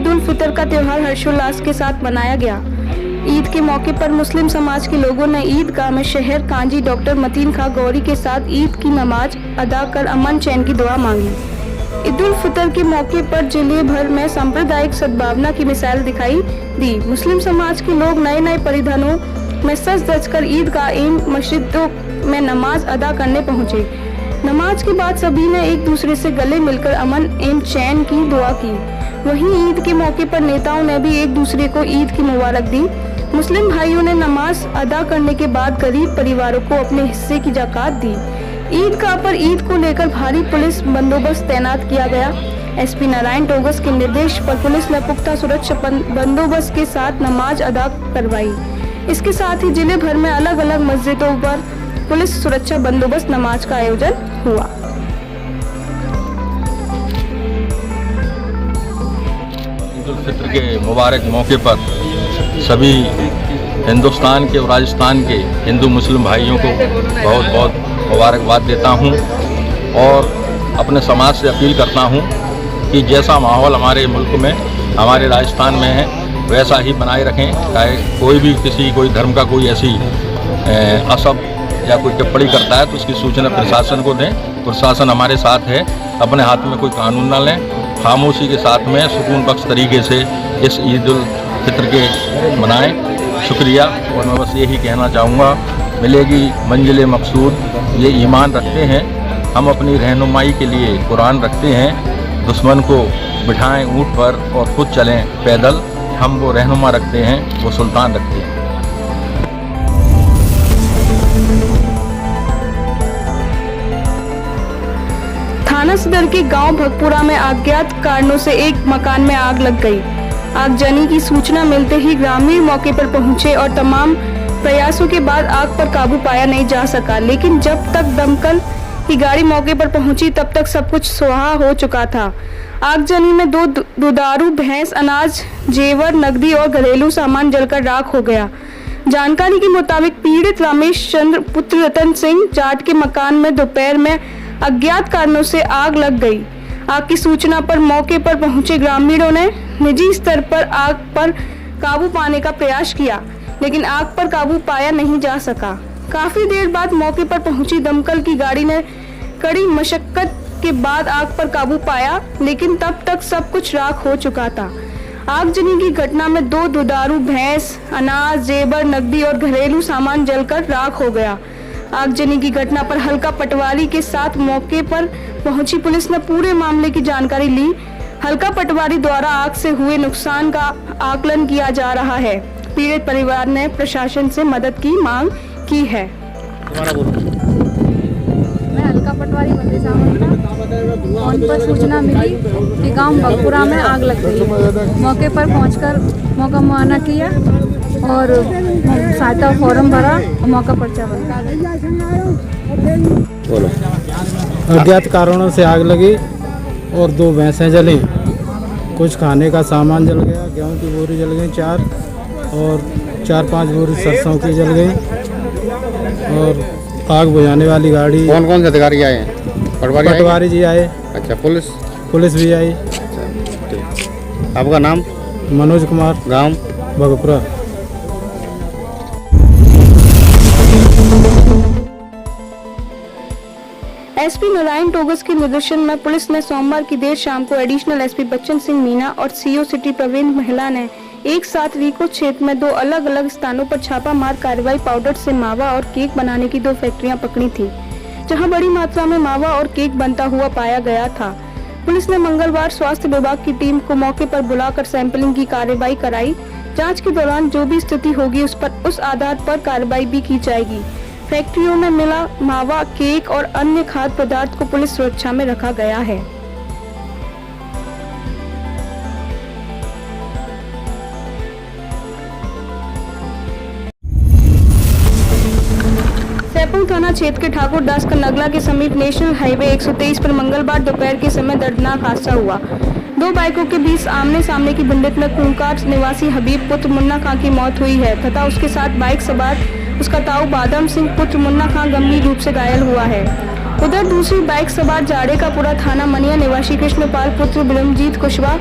ईद उल फितर का त्यौहार हर्षोल्लास के साथ मनाया गया। ईद के मौके पर मुस्लिम समाज के लोगों ने ईदगाह में शहर काजी डॉक्टर मतीन खां गौरी के साथ ईद की नमाज अदा कर अमन चैन की दुआ मांगी। ईद उल फितर के मौके पर जिले भर में सांप्रदायिक सद्भावना की मिसाल दिखाई दी। मुस्लिम समाज के लोग नए नए परिधानों में सज धज कर ईदगाह एवं मस्जिदों में नमाज अदा करने पहुंचे। नमाज के बाद सभी ने एक दूसरे से गले मिलकर अमन एवं चैन की दुआ की। वहीं ईद के मौके पर नेताओं ने भी एक दूसरे को ईद की मुबारक दी। मुस्लिम भाइयों ने नमाज अदा करने के बाद गरीब परिवारों को अपने हिस्से की ज़कात दी। ईदगाह पर ईद को लेकर भारी पुलिस बंदोबस्त तैनात किया गया। एसपी नारायण टोगस के निर्देश पर पुलिस ने पुख्ता सुरक्षा बंदोबस्त के साथ नमाज अदा करवाई। इसके साथ ही जिले भर में अलग अलग मस्जिदों पर पुलिस सुरक्षा बंदोबस्त नमाज का आयोजन हुआ। ईद उल फितर के मुबारक मौके पर सभी हिंदुस्तान के और राजस्थान के हिंदू मुस्लिम भाइयों को बहुत बहुत मुबारकबाद देता हूं और अपने समाज से अपील करता हूं कि जैसा माहौल हमारे मुल्क में हमारे राजस्थान में है वैसा ही बनाए रखें। चाहे कोई भी कोई धर्म का कोई ऐसी असब या कोई टिप्पणी करता है तो उसकी सूचना प्रशासन को दें। प्रशासन हमारे साथ है, अपने हाथ में कोई कानून ना लें, खामोशी के साथ में सुकून बख्श तरीके से इस ईद उल फितर के मनाएं। शुक्रिया। और मैं बस यही कहना चाहूँगा, मिलेगी मंजिल मकसूद ये ईमान रखते हैं, हम अपनी रहनुमाई के लिए कुरान रखते हैं, दुश्मन को बिठाएं ऊँट पर और खुद चलें पैदल, हम वो रहनुमा रखते हैं, वो सुल्तान रखते हैं। थाना सदर के गांव भगपुरा में अज्ञात कारणों से एक मकान में आग लग गई। आगजनी की सूचना मिलते ही ग्रामीण मौके पर पहुंचे और तमाम प्रयासों के बाद आग पर काबू पाया नहीं जा सका। लेकिन जब तक दमकल की गाड़ी मौके पर पहुंची तब तक सब कुछ सुहा हो चुका था। आगजनी में दो दुधारू भैंस, अनाज, जेवर, नकदी और घरेलू सामान जलकर राख हो गया। जानकारी के मुताबिक पीड़ित रमेश चंद्र पुत्र रतन सिंह जाट के मकान में दोपहर में अज्ञात कारणों से आग लग गई। आग की सूचना पर मौके पर पहुंचे ग्रामीणों ने निजी स्तर पर आग पर काबू पाने का प्रयास किया, लेकिन आग पर काबू पाया नहीं जा सका। काफी देर बाद मौके पर पहुंची दमकल की गाड़ी ने कड़ी मशक्कत के बाद आग पर काबू पाया, लेकिन तब तक सब कुछ राख हो चुका था। आगजनी की घटना में दो दुधारू भैंस, अनाज, जेवर, नकदी और घरेलू सामान जलकर राख हो गया। आगजनी की घटना पर हल्का पटवारी के साथ मौके पर पहुंची पुलिस ने पूरे मामले की जानकारी ली। हल्का पटवारी द्वारा आग से हुए नुकसान का आकलन किया जा रहा है। पीड़ित परिवार ने प्रशासन से मदद की मांग की है। मैं हल्का पटवारी बंदे फोन पर सूचना मिली कि गांव भगपुरा में आग लग गई। मौके पर पहुंचकर मौका मुआयना किया और सहायता फॉर्म भरा और मौका पर्चा भरा। अज्ञात कारणों से आग लगी और 2 भैंसें जली, कुछ खाने का सामान जल गया, गेहूं की बोरी जल गई 4 और 4-5 बोरी सरसों की जल गई और आग बुझाने वाली गाड़ी। कौन कौन से अधिकारी आए हैं? पटवारी जी आए। अच्छा, पुलिस भी आई। आपका नाम? मनोज कुमार, गांव भगपुरा। एसपी नारायण टोगस के निर्देशन में पुलिस ने सोमवार की देर शाम को एडिशनल एसपी बच्चन सिंह मीना और सीओ सिटी प्रवीण महिला ने एक साथ रीको क्षेत्र में 2 अलग अलग स्थानों पर छापा मार कार्रवाई पाउडर से मावा और केक बनाने की 2 फैक्ट्रियां पकड़ी थी, जहां बड़ी मात्रा में मावा और केक बनता हुआ पाया गया था। पुलिस ने मंगलवार स्वास्थ्य विभाग की टीम को मौके पर बुलाकर सैंपलिंग की कार्रवाई कराई। जाँच के दौरान जो भी स्थिति होगी उस आधार पर कार्रवाई भी की जाएगी। फैक्ट्रियों में मिला मावा, केक और अन्य खाद्य पदार्थ को पुलिस सुरक्षा में रखा गया है। सैपुर थाना क्षेत्र के ठाकुर दास का नगला के समीप नेशनल हाईवे 123 पर मंगलवार दोपहर के समय दर्दनाक हादसा हुआ। 2 बाइकों के बीच आमने सामने की भिड़ंत में कुंकार निवासी हबीब पुत्र मुन्ना खां की मौत हुई है तथा उसके साथ बाइक सवार उसका ताऊ बादम सिंह पुत्र मुन्ना खां गंभीर रूप से घायल हुआ है। उधर दूसरी बाइक सवार जाड़े का पुरा थाना मनिया निवासी कृष्णपाल पुत्र ब्रह्मजीत कुशवाहा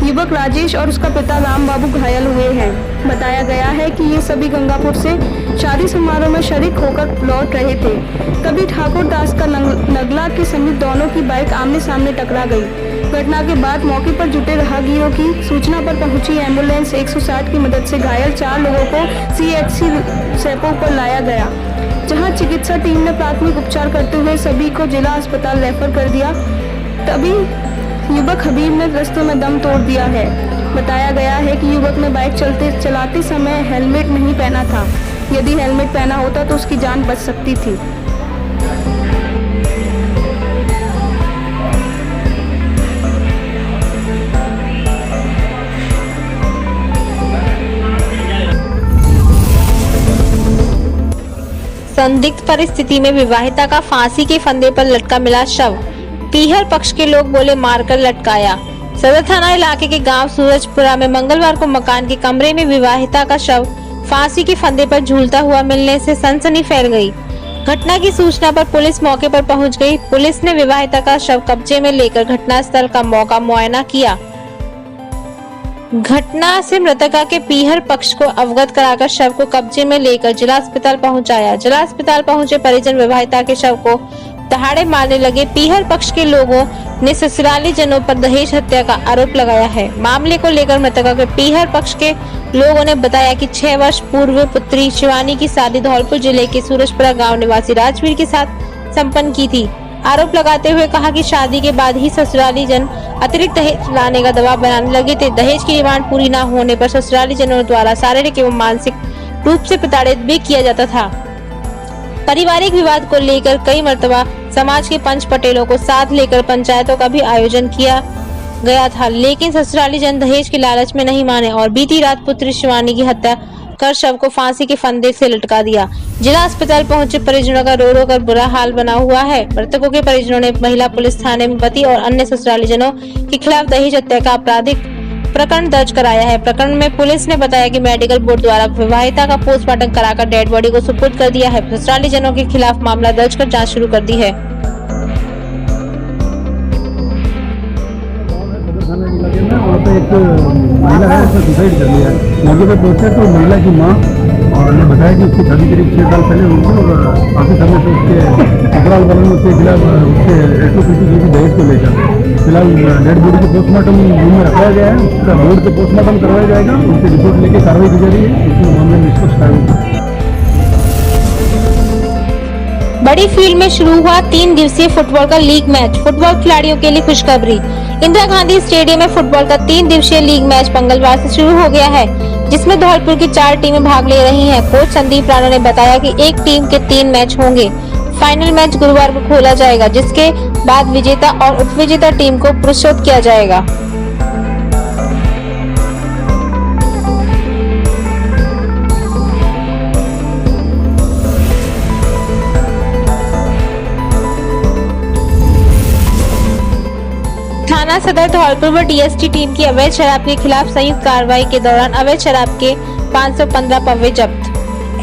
युवक राजेश और उसका पिता राम बाबू घायल हुए हैं। बताया गया है कि ये सभी गंगापुर से शादी समारोह में शरीक होकर लौट रहे थे। तभी ठाकुर दास का नगला के समीप दोनों की बाइक आमने सामने टकरा गई। घटना के बाद मौके पर जुटे राहगीरों की सूचना पर पहुंची एम्बुलेंस 160 की मदद से घायल 4 लोगों को CHC सेपो पर लाया गया, जहां चिकित्सा टीम ने प्राथमिक उपचार करते हुए सभी को जिला अस्पताल रेफर कर दिया। तभी युवक हबीब ने रास्ते में दम तोड़ दिया है। बताया गया है कि युवक ने बाइक चलाते समय हेलमेट नहीं पहना था। यदि हेलमेट पहना होता तो उसकी जान बच सकती थी। संदिग्ध परिस्थिति में विवाहिता का फांसी के फंदे पर लटका मिला शव। पीहर पक्ष के लोग बोले मारकर लटकाया। सदर थाना इलाके के गांव सूरजपुरा में मंगलवार को मकान के कमरे में विवाहिता का शव फांसी के फंदे पर झूलता हुआ मिलने से सनसनी फैल गई। घटना की सूचना पर पुलिस मौके पर पहुंच गई। पुलिस ने विवाहिता का शव कब्जे में लेकर घटनास्थल का मौका मुआयना किया। घटना से मृतका के पीहर पक्ष को अवगत कराकर शव को कब्जे में लेकर जिला अस्पताल पहुंचाया। जिला अस्पताल पहुंचे परिजन विवाहिता के शव को दहाड़े मारने लगे। पीहर पक्ष के लोगों ने ससुराली जनों पर दहेज हत्या का आरोप लगाया है। मामले को लेकर मृतका के पीहर पक्ष के लोगों ने बताया कि 6 वर्ष पूर्व पुत्री शिवानी की शादी धौलपुर जिले के सूरजपुरा गांव निवासी राजवीर के साथ संपन्न की थी। आरोप लगाते हुए कहा कि शादी के बाद ही ससुराली जन अतिरिक्त दहेज लाने का दबाव बनाने लगे थे। दहेज की डिमांड पूरी न होने पर ससुराली जनों द्वारा शारीरिक एवं मानसिक रूप से प्रताड़ित भी किया जाता था। पारिवारिक विवाद को लेकर कई मर्तबा समाज के पंच पटेलों को साथ लेकर पंचायतों का भी आयोजन किया गया था, लेकिन ससुराली जन दहेज के लालच में नहीं माने और बीती रात पुत्री शिवानी की हत्या कर शव को फांसी के फंदे से लटका दिया। जिला अस्पताल पहुंचे परिजनों का रो रो कर बुरा हाल बना हुआ है। मृतकों के परिजनों ने महिला पुलिस थाने में पति और अन्य ससुराली जनों के खिलाफ दहेज हत्या का आपराधिक प्रकरण दर्ज कराया है। प्रकरण में पुलिस ने बताया कि मेडिकल बोर्ड द्वारा विवाहिता का पोस्टमार्टम कराकर डेड बॉडी को सुपुर्द कर दिया है। ससुराली जनों के खिलाफ मामला दर्ज कर जांच शुरू कर दी है। वहाँ पे एक महिला है, उसने सुसाइड कर लिया। मौके पे पहुंचे तो महिला की माँ और ने बताया कि उसकी शादी करीब 6 साल पहले हुई थी और काफी समय से उसके ससुराल वालों ने उसके खिलाफ उसके एट्रोसिटी की थी दहेज को लेकर। फिलहाल डेड बॉडी को पोस्टमार्टम रूम में रखाया गया है। उसका बोर्ड से पोस्टमार्टम करवाया जाएगा। उसकी रिपोर्ट लेके कार्रवाई की जा रही है। इस मामले में निष्पक्ष कार्रवाई। बड़ी फील्ड में शुरू हुआ 3 दिवसीय फुटबॉल का लीग मैच। फुटबॉल खिलाड़ियों के लिए खुशखबरी। इंदिरा गांधी स्टेडियम में फुटबॉल का 3 दिवसीय लीग मैच मंगलवार से शुरू हो गया है, जिसमें धौलपुर की 4 टीमें भाग ले रही हैं। कोच संदीप राणा ने बताया कि एक टीम के 3 मैच होंगे। फाइनल मैच गुरुवार को खोला जाएगा, जिसके बाद विजेता और उपविजेता टीम को पुरस्कृत किया जाएगा। थाना सदर धौलपुर व DST टीम की अवैध शराब के खिलाफ संयुक्त कार्रवाई के दौरान अवैध शराब के 515 पव्वे जब्त।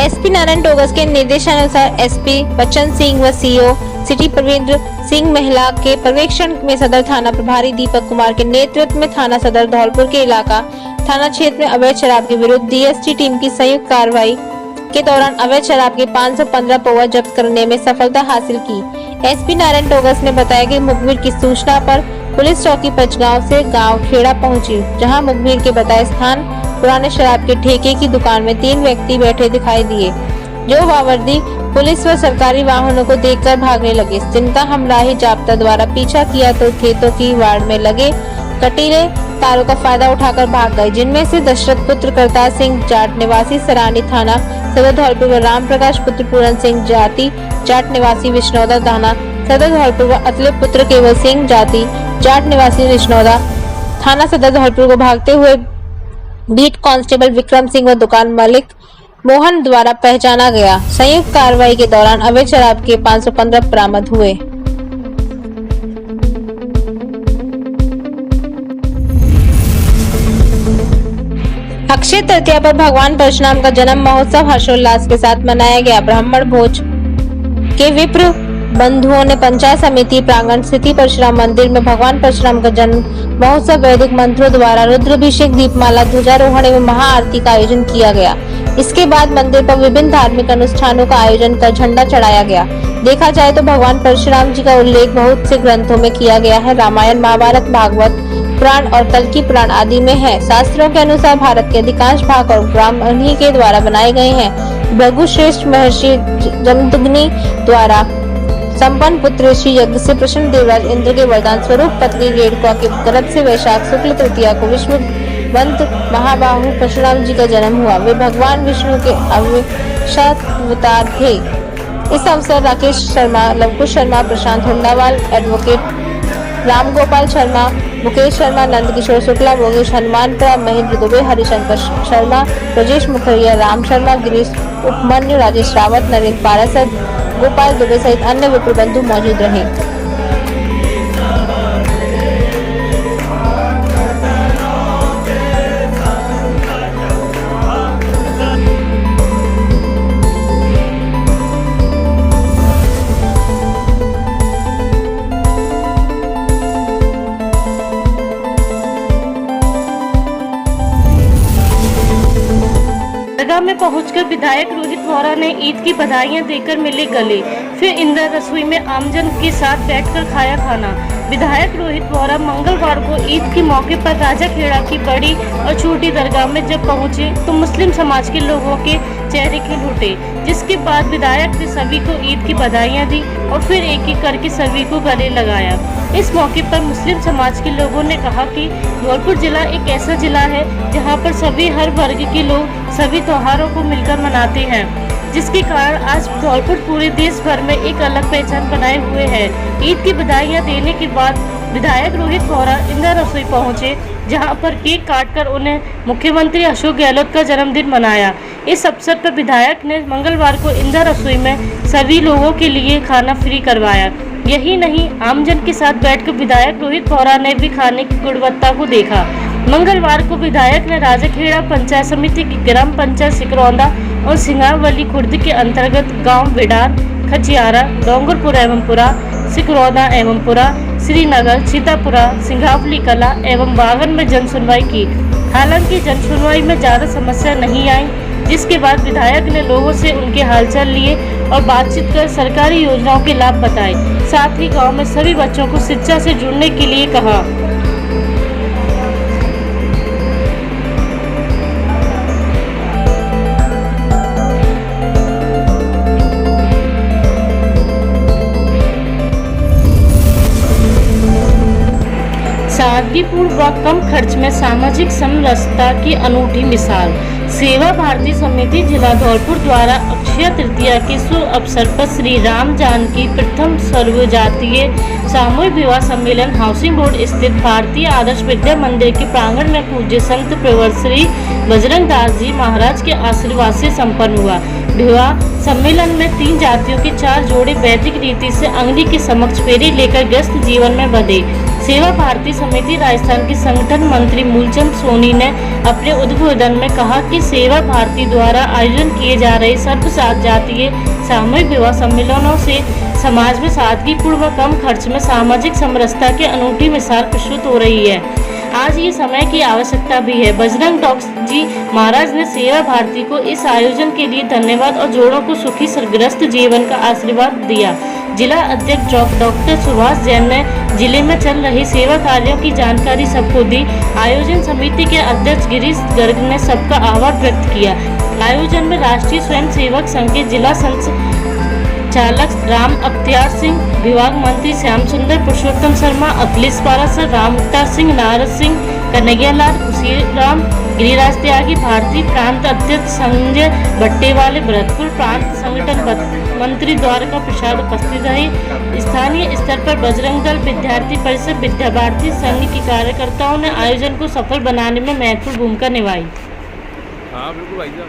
SP नारायण टोगस के निर्देशानुसार SP बच्चन सिंह व CO सिटी प्रवींद्र सिंह महिला के पर्यवेक्षण में सदर थाना प्रभारी दीपक कुमार के नेतृत्व में थाना सदर धौलपुर के इलाका थाना क्षेत्र में अवैध शराब के विरुद्ध DST टीम की संयुक्त कार्रवाई के दौरान अवैध शराब के 515 पौवा जब्त करने में सफलता हासिल की। SP नारायण टोगस ने बताया कि मुखबिर की सूचना पर पुलिस चौकी पचगांव से गांव खेड़ा पहुंची, जहां मुखबिर के बताए स्थान पुराने शराब के ठेके की दुकान में 3 व्यक्ति बैठे दिखाई दिए, जो बावर्दी पुलिस व सरकारी वाहनों को देखकर भागने लगे, जिनका हमराही जाब्ता द्वारा पीछा किया तो खेतों की वाड़ में लगे कटीले तारों का फायदा उठाकर भाग गए, जिनमें से दशरथ पुत्र करतार सिंह जाट निवासी सरानी थाना सदर धौलपुर व राम प्रकाश पुत्र पूरन सिंह जाति जाट निवासी विष्णोदा थाना सदर धौलपुर व अतुल पुत्र केवल सिंह जाति जाट निवासी विष्णोदा थाना सदर धौलपुर को भागते हुए बीट कांस्टेबल विक्रम सिंह व दुकान मालिक मोहन द्वारा पहचाना गया। संयुक्त कार्रवाई के दौरान अवैध शराब के 515 बरामद हुए। अक्षय तृतीया पर भगवान परशुराम का जन्म महोत्सव हर्षोल्लास के साथ मनाया गया। ब्राह्मण भोज के विप्र बंधुओं ने पंचायत समिति प्रांगण स्थिति परशुराम मंदिर में भगवान परशुराम का जन्म महोत्सव वैदिक मंत्रों द्वारा रुद्राभिषेक, दीपमाला, ध्वजारोहण एवं महाआरती का आयोजन किया गया। इसके बाद मंदिर पर विभिन्न धार्मिक अनुष्ठानों का आयोजन कर झंडा चढ़ाया गया। देखा जाए तो भगवान परशुराम जी का उल्लेख बहुत से ग्रंथों में किया गया है। रामायण, महाभारत, भागवत पुराण और कल्कि पुराण आदि में है। शास्त्रों के अनुसार भारत के अधिकांश भाग और ब्राह्मण ही के द्वारा बनाए गए हैं। भृगुश्रेष्ठ महर्षि जमदग्नि द्वारा संपन्न पुत्र ऋषि यज्ञ से प्रसन्न देवराज इंद्र के वरदान स्वरूप पत्नी रेणुका के गर्भ से वैशाख शुक्ल तृतीया को विश्ववंत महाबाहु परशुराम जी का जन्म हुआ। वे भगवान विष्णु के अवतार थे। इस अवसर राकेश शर्मा, लवकुश शर्मा, प्रशांत हुंडावाल, एडवोकेट रामगोपाल शर्मा, मुकेश शर्मा, नंद किशोर शुक्ला, मोगेश हनुमानपुरा, महेंद्र दुबे, हरिशंकर शर्मा, ब्रजेश मुखर्जिया, राम शर्मा, गिरीश उपमन्यु, राजेश रावत, नरेंद्र पारासद, गोपाल दुबे सहित अन्य विप्र बंधु मौजूद रहे। दरगाह में पहुंचकर विधायक रोहित वोरा ने ईद की बधाइयां देकर मिले गले। फिर इंदिरा रसोई में आमजन के साथ बैठकर खाया खाना। विधायक रोहित वोरा मंगलवार को ईद के मौके पर राजाखेड़ा की बड़ी और छोटी दरगाह में जब पहुंचे तो मुस्लिम समाज के लोगों के चेहरे खिल उठे, जिसके बाद विधायक ने सभी को ईद की बधाइयां दी और फिर एक एक करके सभी को गले लगाया। इस मौके पर मुस्लिम समाज के लोगों ने कहा कि धौलपुर जिला एक ऐसा जिला है जहां पर सभी हर वर्ग के लोग सभी त्योहारों को मिलकर मनाते हैं, जिसके कारण आज धौलपुर पूरे देश भर में एक अलग पहचान बनाए हुए है। ईद की बधाइयां देने के बाद विधायक रोहित वोरा इंदिरा रसोई पहुंचे, जहां पर केक काटकर उन्हें मुख्यमंत्री अशोक गहलोत का जन्मदिन मनाया। इस अवसर पर विधायक ने मंगलवार को इंदिरा रसोई में सभी लोगों के लिए खाना फ्री करवाया। यही नहीं, आमजन के साथ बैठकर विधायक रोहित वोरा ने भी खाने की गुणवत्ता को देखा। मंगलवार को विधायक ने राजाखेड़ा पंचायत समिति की ग्राम पंचायत सिकरौंदा और सिंगावली खुर्द के अंतर्गत गांव बिडार, खचियारा, डोंगरपुर एवंपुरा, सिकरौंदा एवंपुरा, श्रीनगर, सीतापुरा, सिंगावली कला एवं बागन में जन सुनवाई की। हालांकि जन सुनवाई में ज्यादा समस्या नहीं आई, जिसके बाद विधायक ने लोगों से उनके हालचाल लिए और बातचीत कर सरकारी योजनाओं के लाभ बताए। साथ ही गांव में सभी बच्चों को शिक्षा से जुड़ने के लिए कहा। सादगीपूर्ण व कम खर्च में सामाजिक समरसता की अनूठी मिसाल। सेवा भारती समिति जिला धौलपुर द्वारा अक्षय तृतीया के शुभ अवसर पर श्री राम जानकी प्रथम सर्वजातीय सामूहिक विवाह सम्मेलन हाउसिंग बोर्ड स्थित भारतीय आदर्श विद्या मंदिर के प्रांगण में पूज्य संत प्रवर श्री बजरंग दास जी महाराज के आशीर्वाद से संपन्न हुआ। विवाह सम्मेलन में 3 जातियों के 4 जोड़े वैदिक रीति से अग्नि के समक्ष फेरी लेकर ग्रस्त जीवन में बंधे। सेवा भारती समिति राजस्थान के संगठन मंत्री मूलचंद सोनी ने अपने उद्बोधन में कहा कि सेवा भारती द्वारा आयोजन किए जा रहे सर्वसात जातीय सामूहिक विवाह सम्मेलनों से समाज में सादगीपूर्ण व कम खर्च में सामाजिक समरसता की अनूठी मिसाल प्रस्तुत हो रही है। आज ये समय की आवश्यकता भी है। बजरंग दास जी महाराज ने सेवा भारती को इस आयोजन के लिए धन्यवाद और जोड़ों को सुखी सरग्रस्त जीवन का आशीर्वाद दिया। जिला अध्यक्ष डॉक्टर सुभाष जैन ने जिले में चल रहे सेवा कार्यों की जानकारी सबको दी। आयोजन समिति के अध्यक्ष गिरीश गर्ग ने सबका आभार व्यक्त किया। आयोजन में राष्ट्रीय स्वयं सेवक संघ के जिला संचालक राम अख्तियार सिंह, विभाग मंत्री श्याम सुंदर पुरुषोत्तम शर्मा, अखिलेश पारासर, राम अवतार सिंह, नारद सिंह, कन्हैयालाल खुशीराम, गिरिराज त्यागी, भारतीय प्रांत अध्यक्ष संजय भट्टेवाले, भरतपुर प्रांत संगठन मंत्री द्वारका प्रसाद उपस्थित रहे। स्थानीय स्तर पर बजरंग दल, विद्यार्थी परिषद, विद्या भारती संघ के कार्यकर्ताओं ने आयोजन को सफल बनाने में महत्वपूर्ण भूमिका निभाई। हाँ बिल्कुल भाई साहब,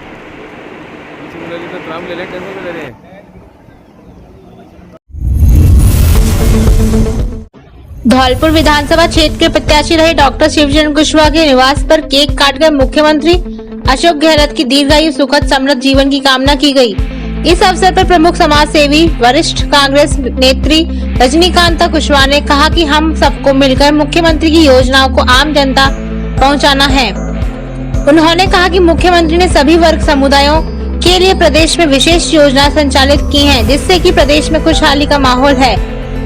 ले रहे हैं। धौलपुर विधानसभा क्षेत्र के प्रत्याशी रहे डॉक्टर शिवचरण कुशवाहा के निवास पर केक काटकर मुख्यमंत्री अशोक गहलोत की दीर्घायु, सुखद, समृद्ध जीवन की कामना की गई। इस अवसर पर प्रमुख समाज सेवी वरिष्ठ कांग्रेस नेत्री रजनीकांता कुशवाहा ने कहा कि हम सबको मिलकर मुख्यमंत्री की योजनाओं को आम जनता पहुंचाना है। उन्होंने कहा कि मुख्यमंत्री ने सभी वर्ग समुदायों के लिए प्रदेश में विशेष योजना संचालित की हैं, जिससे कि प्रदेश में खुशहाली का माहौल है।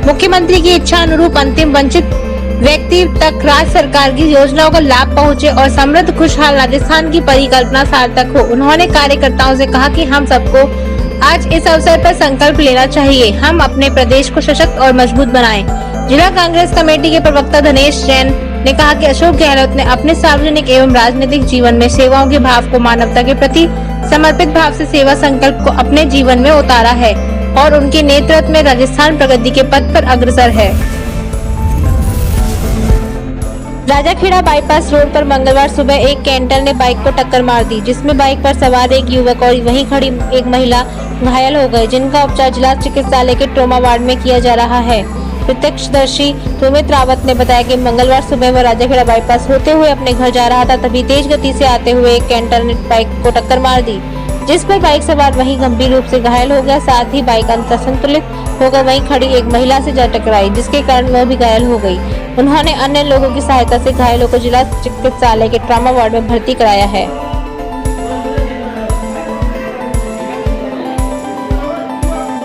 मुख्यमंत्री की इच्छा अनुरूप अंतिम वंचित व्यक्ति तक राज्य सरकार की योजनाओं का लाभ पहुंचे और समृद्ध खुशहाल राजस्थान की परिकल्पना सार्थक हो। उन्होंने कार्यकर्ताओं से कहा कि हम सबको आज इस अवसर पर संकल्प लेना चाहिए, हम अपने प्रदेश को सशक्त और मजबूत बनाएं। जिला कांग्रेस कमेटी के प्रवक्ता धनेश जैन ने कहा कि अशोक गहलोत ने अपने सार्वजनिक एवं राजनीतिक जीवन में सेवाओं के भाव को मानवता के प्रति समर्पित भाव से सेवा संकल्प को अपने जीवन में उतारा है और उनके नेतृत्व में राजस्थान प्रगति के पथ पर अग्रसर है। राजाखेड़ा बाईपास रोड पर मंगलवार सुबह एक कैंटर ने बाइक को टक्कर मार दी, जिसमें बाइक पर सवार एक युवक और वहीं खड़ी एक महिला घायल हो गए, जिनका उपचार जिला चिकित्सालय के ट्रॉमा वार्ड में किया जा रहा है। प्रत्यक्षदर्शी सुमित रावत ने बताया कि मंगलवार सुबह वह राजाखेड़ा बाईपास होते हुए अपने घर जा रहा था, तभी तेज गति से आते हुए एक कैंटर ने बाइक को टक्कर मार दी, जिस पर बाइक सवार वहीं गंभीर रूप से घायल हो गया। साथ ही बाइक असंतुलित होकर वहीं खड़ी एक महिला से जा टकराई, जिसके कारण वह भी घायल हो गई। उन्होंने अन्य लोगों की सहायता से घायलों को जिला चिकित्सालय के ट्रॉमा वार्ड में भर्ती कराया है।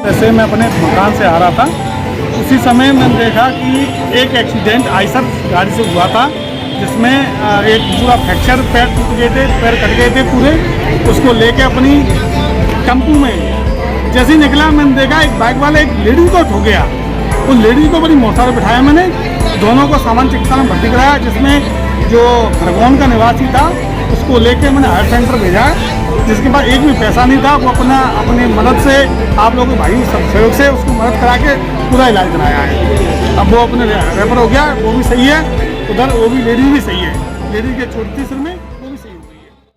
जैसे मैं अपने मकान से आ रहा था, उसी समय मैंने देखा कि एक एक्सीडेंट आइसर गाड़ी से हुआ था, जिसमें एक पूरा फ्रैक्चर, पैर टूट गए थे, पैर कट गए थे पूरे। उसको लेके अपनी टेम्पू में जैसे ही निकला, मैंने देखा एक बाइक वाले एक लेडी को ठोक गया। उस लेडी को बड़ी मोटर में बिठाया मैंने, दोनों को सामान चिकित्सा में भर्ती कराया, जिसमें जो खरगोन का निवासी था उसको लेके मैंने हायर सेंटर भेजा, जिसके बाद एक भी पैसा नहीं था। वो अपनी मदद से, आप लोगों के भाई सहयोग से उसको मदद करा के पूरा इलाज कराया है। अब वो अपने रेफर हो गया, वो भी सही है, उधर वो भी लेडी भी सही है। लेडी के चोट थी सिर में।